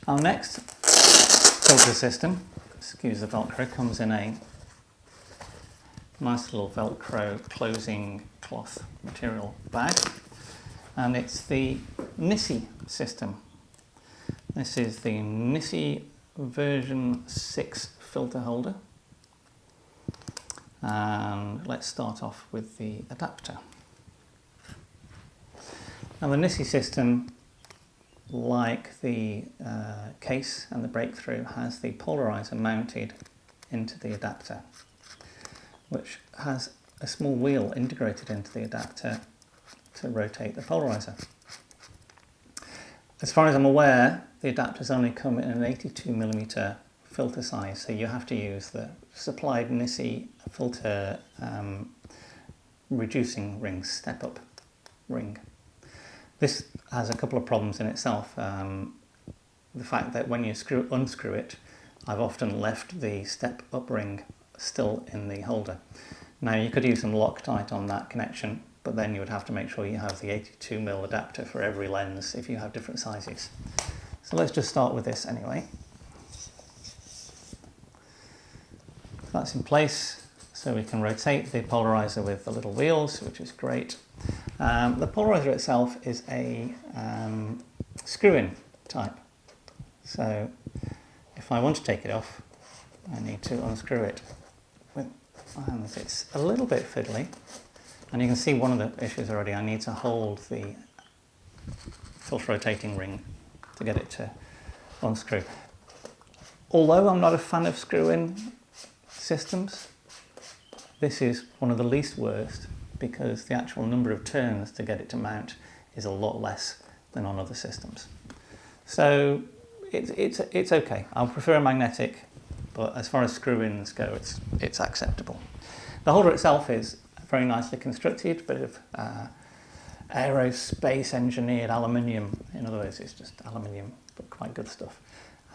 Our next filter system, excuse the Velcro, comes in a nice little Velcro closing cloth material bag, and it's the Nisi system. This is the Nisi version 6 filter holder, and let's start off with the adapter. Now the Nisi system, like the case and the breakthrough, has the polarizer mounted into the adapter, which has a small wheel integrated into the adapter to rotate the polarizer. As far as I'm aware, the adapters only come in an 82mm filter size, so you have to use the supplied Nisi filter reducing ring, step-up ring. This has a couple of problems in itself. The fact that when you unscrew it, I've often left the step-up ring still in the holder. Now you could use some Loctite on that connection, but then you would have to make sure you have the 82mm adapter for every lens if you have different sizes. So let's just start with this anyway. That's in place, so we can rotate the polarizer with the little wheels, which is great. The polarizer itself is a screw-in type, so if I want to take it off, I need to unscrew it with my hands. It's a little bit fiddly, and you can see one of the issues already. I need to hold the filter rotating ring to get it to unscrew. Although I'm not a fan of screw-in systems, this is one of the least worst, because the actual number of turns to get it to mount is a lot less than on other systems. So it's okay. I'll prefer a magnetic, but as far as screw-ins go, it's acceptable. The holder itself is very nicely constructed, bit of aerospace engineered aluminium. In other words, it's just aluminium, but quite good stuff.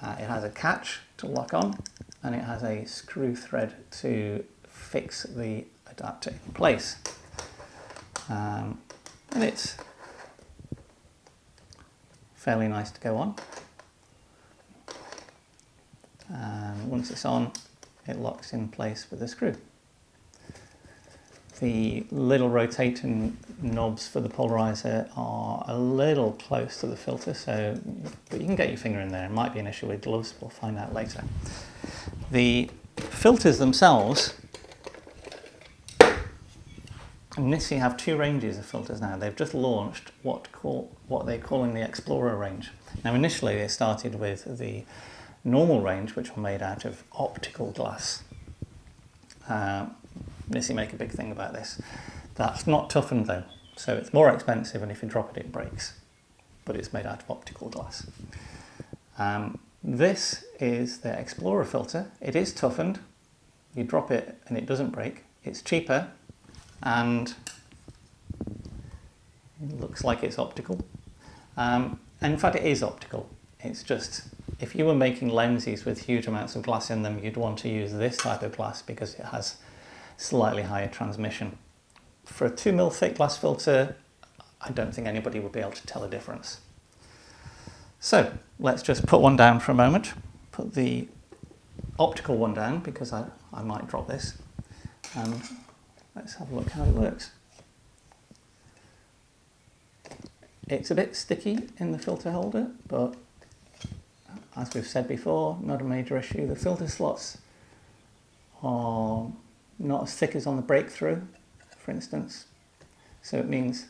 It has a catch to lock on, and it has a screw thread to fix the adapter in place. And it's fairly nice to go on. And once it's on, it locks in place with a screw. The little rotating knobs for the polarizer are a little close to the filter, but you can get your finger in there. It might be an issue with gloves, we'll find out later. The filters themselves, Nisi have two ranges of filters now. They've just launched what they're calling the Explorer range. Now initially they started with the normal range, which were made out of optical glass. Nisi make a big thing about this. That's not toughened though, so it's more expensive, and if you drop it, it breaks. But it's made out of optical glass. This is the Explorer filter. It is toughened. You drop it and it doesn't break. It's cheaper, and it looks like it's optical. And in fact, it is optical. It's just, if you were making lenses with huge amounts of glass in them, you'd want to use this type of glass because it has slightly higher transmission. For a 2mm thick glass filter, I don't think anybody would be able to tell a difference. So let's just put one down for a moment. Put the optical one down because I might drop this, and let's have a look how it works. It's a bit sticky in the filter holder, but as we've said before, not a major issue. The filter slots are not as thick as on the breakthrough, for instance, so it means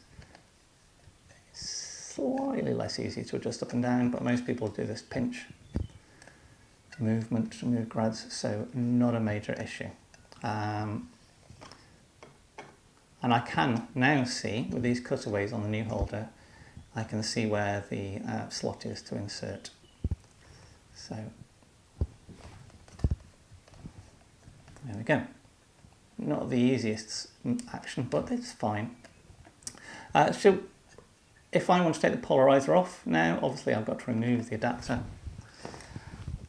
it's slightly less easy to adjust up and down, but most people do this pinch movement to move grads, so not a major issue. And I can now see, with these cutaways on the new holder, I can see where the slot is to insert. So there we go. Not the easiest action, but it's fine. So if I want to take the polarizer off now, obviously I've got to remove the adapter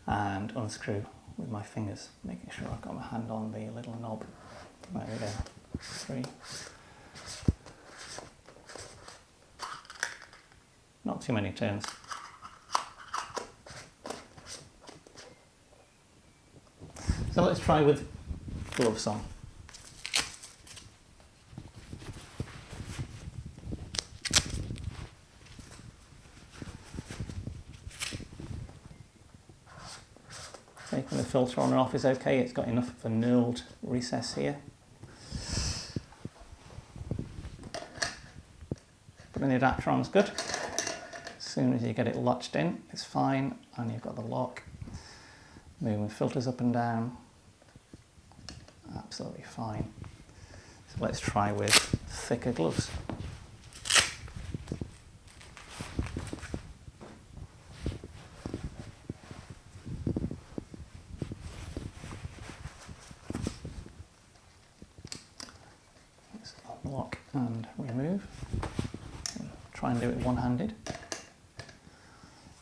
and unscrew with my fingers, making sure I've got my hand on the little knob. There we go. 3. Not too many turns. So let's try with gloves on. Taking the filter on and off is okay, it's got enough of a knurled recess here. Putting the adapter on is good. As soon as you get it latched in, it's fine, and you've got the lock. Moving filters up and down, absolutely fine. So let's try with thicker gloves. Let's unlock and remove. Try and do it one-handed.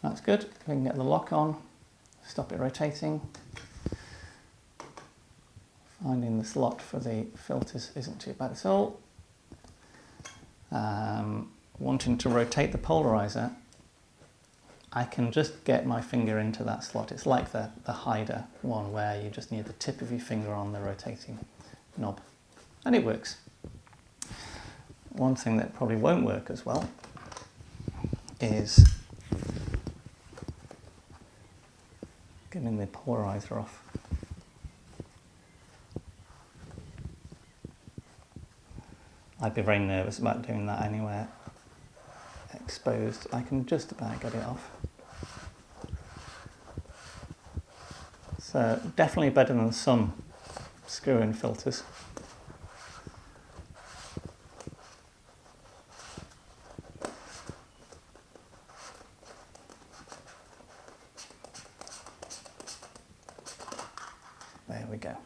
That's good. We can get the lock on, stop it rotating. Finding the slot for the filters isn't too bad at all. Wanting to rotate the polarizer, I can just get my finger into that slot. It's like the hider one where you just need the tip of your finger on the rotating knob, and it works. One thing that probably won't work as well is getting the polarizer off. I'd be very nervous about doing that anywhere exposed. I can just about get it off. So definitely better than some screw-in filters. There we go.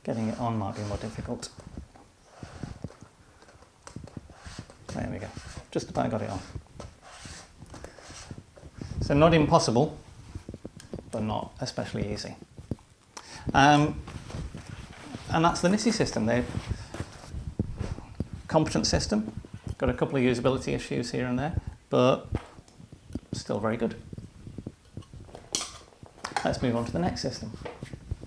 Getting it on might be more difficult. There we go. Just about got it on. So not impossible, but not especially easy. And that's the Nisi system. They're a competent system. Got a couple of usability issues here and there, but still very good. Let's move on to the next system.